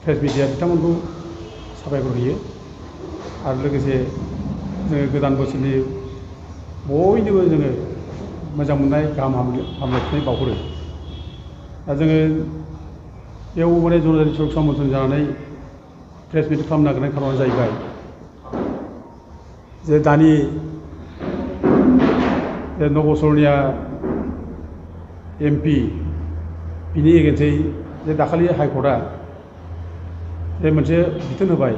Press media बिथांमोनखौ साबायखर होयो आरो लोगोसे जोङो गोदान बोसोरनि बयनोबो जोङो मोजां मोननाय गाहाम हामलायथिनाय बावहरो दा जोङो बेयाव माने जनजाति सुरक्षा मन्थ्रि जानानै प्रेस मिट खालामनो नागिरनाय खार'ना जाहैबाय जे दानि नबसरनिया MP बिनि एगेन्सै जे दाखालि हाइकर्टआ जे मोनसे बिथोन होबाय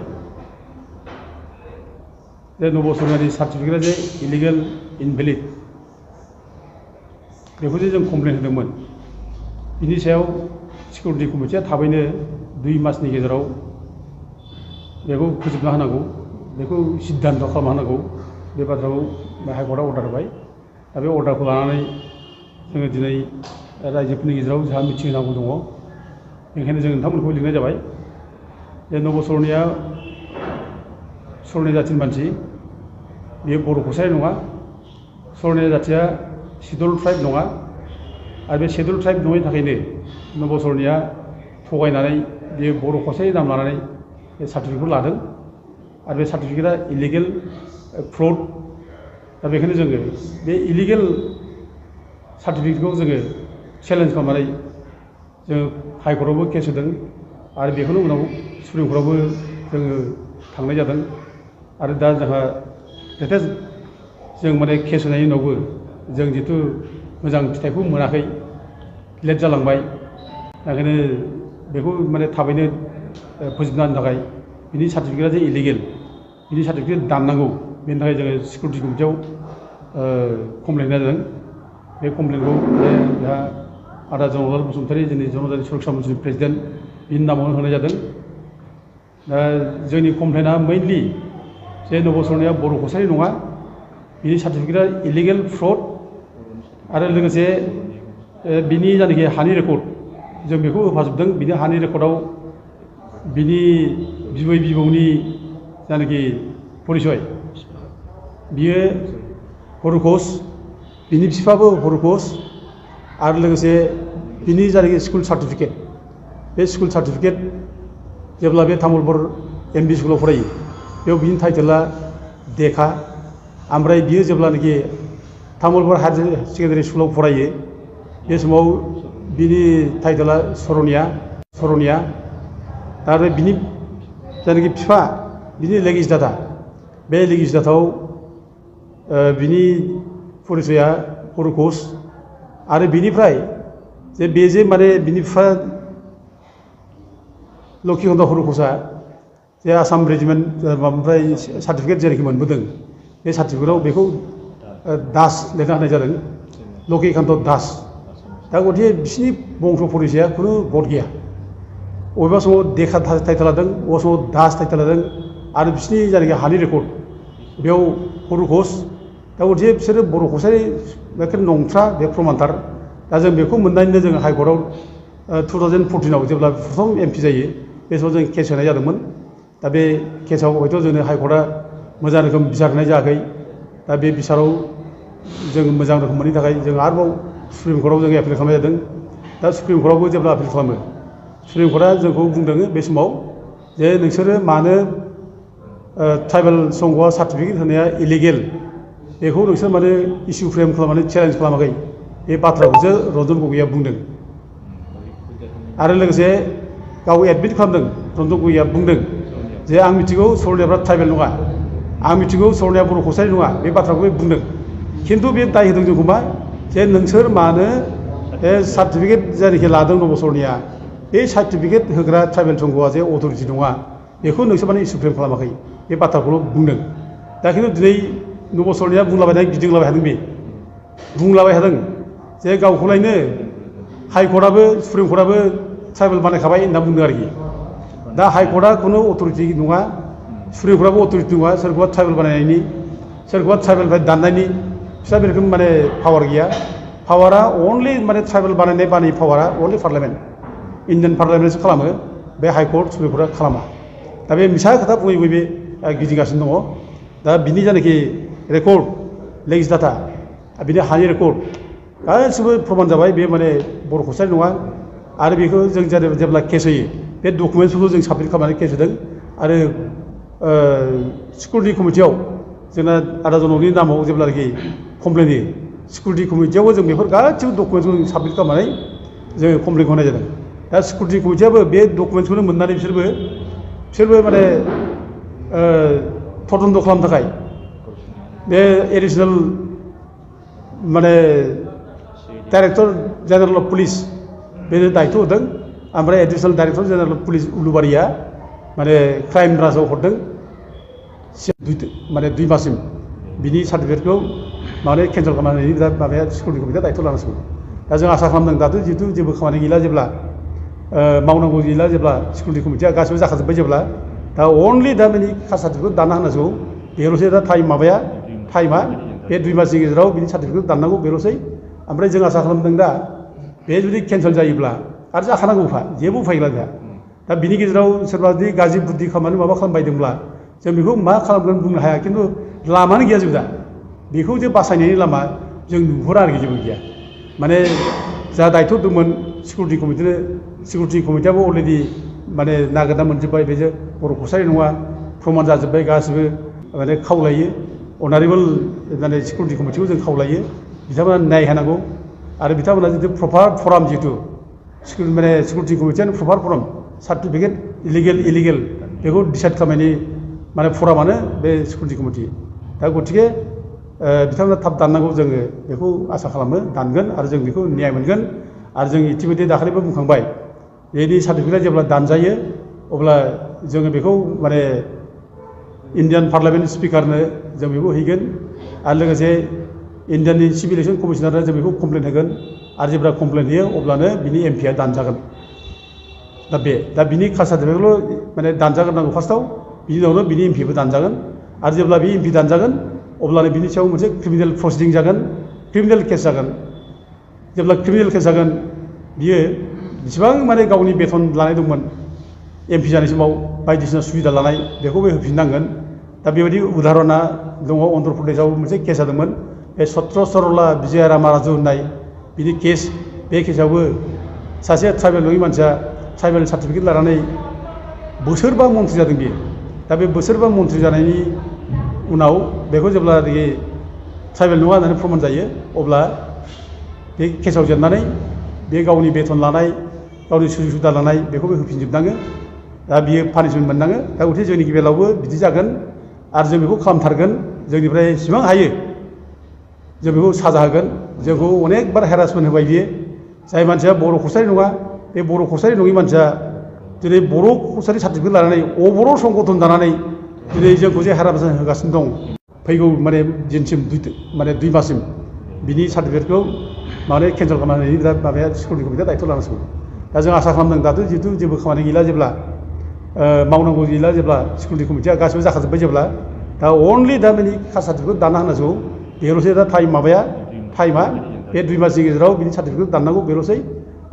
जे नबसरनियानि सार्टिफिकेटआ जे इलिगेल इनभेलिड बेखौ जे जों कमप्लेन होदोंमोन बिनि सायाव सिकिउरिटि कमिटिया थाबैनो 2 मासनि गेजेराव बेखौ फोजोबना होनांगौ बेखौ सिद्धान्त खालामना होनांगौ बे बाथ्राखौ हाइकर्टआ अर्डार होबाय दा बे अर्डारखौ लानानै जोङो दिनै रायजोफोरनि गेजेराव जोंहा मिथिं होनांगौ दङ बेनिखायनो जों नोंथांमोनखौ लिंनाय जाबाय जे नबसरनिया सर'निया जाथिनि मानसि बेयो बर' कसारि नङा सर'निया जाथिया सिडुल ट्राइब नङा आरो बे सिडुल ट्राइब नङैनि थाखायनो नबसरनिया थगायनानै बेयो बर' कसारि नाम लानानै बे सार्टिफिकेटखौ लादों आरो बे सार्टिफिकेटआ इलिगेल फ्रड दा बेखायनो जोङो बे इलिगेल सार्टिफिकेटखौ जोङो चेलेन्ज खालामनानै जोङो हाइकर्टआवबो केस होदों आरो बेखौनो उनाव सुप्रिम कर्टआवबो जोङो थांनाय जादों आरो दा जोंहा लेटेस्ट जों माने केस होनायनि उनावबो जों जिथु मोजां फिथाइखौ मोनाखै लेट जालांबाय ओंखायनो बेखौ माने थाबैनो फोजोबना होनो थाखाय बिनि सार्टिफिकेटआ जे इलिगेल बिनि सार्टिफिकेट दाननांगौ बेनि थाखाय जोङो सिकिउरिटि कमिटियाव कमप्लेन होनाय जादों बे कमप्लेनखौ जोंहा आदा जनरल बसुमतारी जोंनि जनजाति सुरक्षा मन्थ्रिनि प्रेसिडेन्ट बिनि नामावनो होनाय जादों दा जोंनि कमप्लेना मेइनलि जे नबसरनिया बर' कसारि नङा बिनि सार्टिफिकेटआ इलिगेल फ्रड आरो लोगोसे बिनि जायनाखि हानि रेकर्ड जों बेखौ होफाजोबदों बिनि हानि रेकर्डआव बिनि बिबै बिबौनि जायनाखि परिचय बियो हर'कस बिनि बिफाबो हर'कस आरो लोगोसे बिनि जायनाखि स्कुल सार्टिफिकेट बे स्कुल सार्टिफिकेट जेब्ला बे तामुलपुर MB स्कुलाव फरायो बेयाव बिनि टाइटेला देखा ओमफ्राय बियो जेब्लानाखि तामुलपुर हायार सेकेन्डारि स्कुलाव फरायो बे समाव बिनि टाइटेला सर'निया आरो बिनि जायनाखि बिफा बिनि लेगिस्लेटार बे लेगिस्लेटाराव बिनि परिचया हर'कस आरो बिनिफ्राय जे बे जे माने बिनि बिफा लक्ष्मीकान्त हर'कसआ जे आसाम रेजिमेन्ट माबानिफ्राय सार्टिफिकेट जेरैखि मोनबोदों बे सार्टिफिकेटआव बेखौ दास लिरना होनाय जादों लक्ष्मीकान्त दास दा गथिखे बिसिनि बंस' परिचया खुनु गद गैया बबेबा समाव देखा टाइटेल लादों बबेबा समाव दास टाइटेल लादों आरो बिसिनि जायनाखि हानि रेकर्ड बेयाव हर'कस दा गथिखे बिसोरो बर' कसारि एखेबारे नंथ्रा बे प्रमानथार दा जों बेखौ मोननानैनो जों हाइकर्टआव 2014आव जेब्ला प्रथम MP जायो बे समाव जों केस होनाय जादोंमोन दा बे केसआव हयथ' जोंनो हाइकर्टआ मोजां रोखोम बिसार होनाय जायाखै दा बे बिसाराव जों मोजां रोखोम मोनैनि थाखाय जों आरोबाव सुप्रिम कर्टआव जों एपिल खालामनाय जादों दा सुप्रिम कर्टआवबो जेब्ला आपिल खालामो सुप्रिम कर्टआ जोंखौ बुंदों बे समाव जे नोंसोरो मानो ट्राइबेल संघआ सार्टिफिकेट होनाया इलिगेल बेखौ नोंसोर माने इस्यु फ्रेम खालामनानै चेलेन्ज खालामाखै बे बाथ्राखौसो रन्जन गगैया बुंदों आरो लोगोसे गाव एडमिट खालामदों रन्जन गगैया बुंदों जे आं मिथिगौ सर'नियाफ्रा ट्राइबेल नङा आं मिथिगौ सर'निया बर' कसारि नङा बे बाथ्राखौ बुंदों खिन्थु बे दाय होदों जोंखौ मा जे नोंसोर मानो बे सार्टिफिकेट जायनाखि लादों नबसरनिया बे सार्टिफिकेट होग्रा ट्राइबेल संघआ जे अथ'रिटि नङा बेखौ नोंसोर माने इस्यु फ्रेम खालामाखै बे बाथ्राखौल' बुंदों दा खिन्थु दिनै नबसरनिया बुंलाबायनाय गिदिंलाबाय थादों बे बुंलाबाय थादों जे गावखौलायनो हाइकर्टआबो सुप्रिम कर्टआबो ट्राइबेल बानायखाबाय होनना बुंदों आरोखि दा हाइकर्टआ खुनु अथ'रिटि नङा सुप्रिम कर्टआबो अथ'रिटि नङा सोरखौबा ट्राइबेल बानायनायनि सोरखौबा ट्राइबेलनिफ्राय दाननायनि फिसा बे रोखोम माने पावार गैया पावारा अनलि माने ट्राइबेल बानायनाय पावारा अनलि पार्लियामेन्ट इन्डियान पार्लियामेन्टसो खालामो बे हाइकर्ट सुप्रिम कर्टआ खालामा दा बे मिसा खोथा बुङै बुङै बे गिदिंगासिनो दङ दा बिनि जायनाखि रेकर्ड लेजिस्लेटार बिनि हानि रेकर्ड गासिबो प्रमान जाबाय बे माने बर' कसारि नङा आरो बेखौ जों जेब्ला केस होयो बे डकुमेन्टसफोरखौ जों साबमिट खालामनानै केस होदों आरो सिकिउरिटि कमिटियाव जोंना आदा जनकनि नामाव जेब्लानाखि कमप्लेन होयो सिकिउरिटि कमिटियावबो जों बेफोर गासैबो डकुमेन्टसखौ जों साबमिट खालामनानै जोङो कमप्लेनखौ होनाय जादों दा सिकिउरिटि कमिटियाबो बे डकुमेन्टसखौनो मोननानै बिसोरबो माने तदन्त खालामनो थाखाय बे एडिसनेल माने डाइरेक्टर जेनेरेल अफ पुलिस बेनो दायथ' होदों ओमफ्राय additional director general of police Uluberia माने क्राइम ब्रान्चआव हरदों माने 2 माससिम बिनि सार्टिफिकेटखौ माने केन्सेल खालामनानै दा माबाया सिकिउरिटि कमिटिया दायथ' लानांसिगौ दा जों आसा खालामदों दाथ' जिहेतु जेबो खामानि गैला जेब्ला मावनांगौ गैला जेब्ला सिकिउरिटि कमिटिया गासिबो जाखाजोब्बाय जेब्ला दा अनलि दा माने कास्ट सार्टिफिकेट दानना होनांगौ बेल'सै दा टाइमा बे 2 मासनि गेजेराव बिनि सार्टिफिकेट दाननांगौ बेल'सै ओमफ्राय जों आसा खालामदों दा बे जुदि केन्सेल जायोब्ला आरो जाखानांगौखा जेबो उफाय गैला दा बिनि गेजेराव सोरबा जुदि गाज्रि बुद्धि खालामनानै माबा खालामबायदोंब्ला जों बेखौ मा खालामगोन बुंनो हाया खिन्थु लामानो गैया जों दा बेखौ जे बासायनायनि लामा जों नुहुरा आरोखि जेबो गैया माने जा दायथ' दंमोन सिकिउरिटि कमिटियाबो अलरेडि माने नागिरना मोनजोब्बाय बे जे बर' कसारि नङा प्रमान जाजोब्बाय गासिबो माने खावलायो अनारेबल माने सिकिउरिटि कमिटिखौ जों खावलायो बिथांमोना न्याय होनांगौ आरो बिथांमोना जुदि प्रपार फराम जिहेतु माने सिकिउरिटि कमिटियानो प्रपार फराम सार्टिफिकेट इलिगेल बेखौ डिसाइड खालामनायनि माने फरामानो बे सिकिउरिटि कमिटि दा गतिके बिथांमोना थाब दाननांगौ जोङो बेखौ आसा खालामो दानगोन आरो जों बेखौ न्याय मोनगोन आरो जों इतिमধ্যे दाखालिबो बुंखांबाय बेनि सार्टिफिकेटआ जेब्ला दानजायो अब्ला जोङो बेखौ माने इन्डियान पार्लामेन्ट स्पिकारनो जों बेखौ हैगोन आरो लोगोसे इन्डियानि सिभिल इलेक्सन कमिसनारनो जों बेखौ कमप्लेन होगोन आरो जेब्ला कमप्लेन होयो अब्लानो बिनि एमपिआ दानजागोन दा बिनि कास्ट सार्टिफिकेटल' माने दानजाग्रोनांगौ फार्स्टआव बिनि उनावनो बिनि एमपिबो दानजागोन आरो जेब्ला बे एमपि दानजागोन अब्लानो बिनि सायाव मोनसे क्रिमिनेल प्रसिडिं जागोन क्रिमिनेल केस जागोन जेब्ला क्रिमिनेल केस जागोन बियो बेसेबां माने गावनि बेथन लानाय दंमोन एमपि जानाय समाव बायदिसिना सुबिदा लानाय बेखौबो होफिननांगोन दा बेबायदि उदाहरना दङ अन्ध्र प्रदेशआव मोनसे केस जादोंमोन बे सत्र सरला विजय रामा राजु होननाय बिनि केस बे केसआवबो सासे ट्राइबेल नङि मानसिया ट्राइबेल सार्टिफिकेट लानानै बोसोरबा मन्थ्रि जादों बियो दा बे बोसोरबा मन्थ्रि जानायनि उनाव बेखौ जेब्ला ट्राइबेल नङा होननानै प्रमान जायो अब्ला बे केसआव जेननानै बे गावनि बेथन लानाय गावनि सुजुग सुबिदा लानाय बेखौबो होफिनजोबनाङो दा बियो पानिशमेन्ट मोननाङो दा गथिखे जोंनि बेलायावबो बिदि जागोन आरो जों बेखौ खालामथारगोन जोंनिफ्राय जेसेबां हायो जों बेखौ साजा होगोन जोंखौ अनेकबार हेरासमेन्ट होबाय बियो जाय मानसिया बर' कसारि नङा बे बर' कसारि नङि मानसिया दिनै बर' कसारि सार्टिफिकेट लानानै अबर' संगठन दानानै दिनै जोंखौ जे हेरासमेन्ट होगासिनो दं फैगौ माने दिनसिम माने 2 माससिम बिनि सार्टिफिकेटखौ माने केन्सेल खालामनानै दा माबाया सिकिउरिटि कमिटिया दायथ' लानांसिगौ दा जों आसा खालामदों दाथ' जिहेतु जेबो खामानि गैला जेब्ला मावनांगौ गैला जेब्ला सिकिउरिटि कमिटिया गासिबो जाखाजोब्बाय जेब्ला दा अनलि दा माने कास्ट सार्टिफिकेट दानना होनांगौ बेल'सै दा टाइमा बे 2 मासनि गेजेराव बिनि सार्टिफिकेट दाननांगौ बेल'सै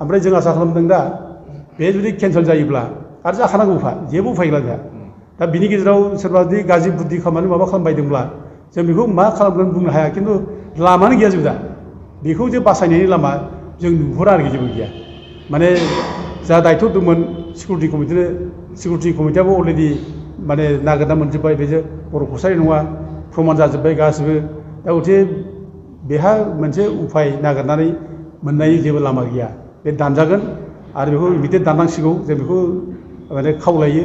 ओमफ्राय जों आसा खालामदों दा बे जुदि केन्सेल जायोब्ला आरो जाखानांगौखा जेबो उफाय गैला जोंहा दा बिनि गेजेराव सोरबा जुदि गाज्रि बुद्धि खालामनानै माबा खालामबायदोंब्ला जों बेखौ मा खालामगोन बुंनो हाया खिन्थु लामानो गैया जों दा बेखौ जे बासायनायनि लामा जों नुहुरा आरोखि जेबो गैया माने जा दायथ' दंमोन सिकिउरिटि कमिटियाबो अलरेडि माने नागिरना मोनजोब्बाय बे जे बर' कसारि नङा प्रमान जाजोब्बाय गासिबो दा गथिखे बेहा मोनसे उफाय नागिरनानै मोननायनि जेबो लामा गैया बे दानजागोन आरो बेखौ इमिडियेट दाननांसिगौ जों बेखौ माने खावलायो।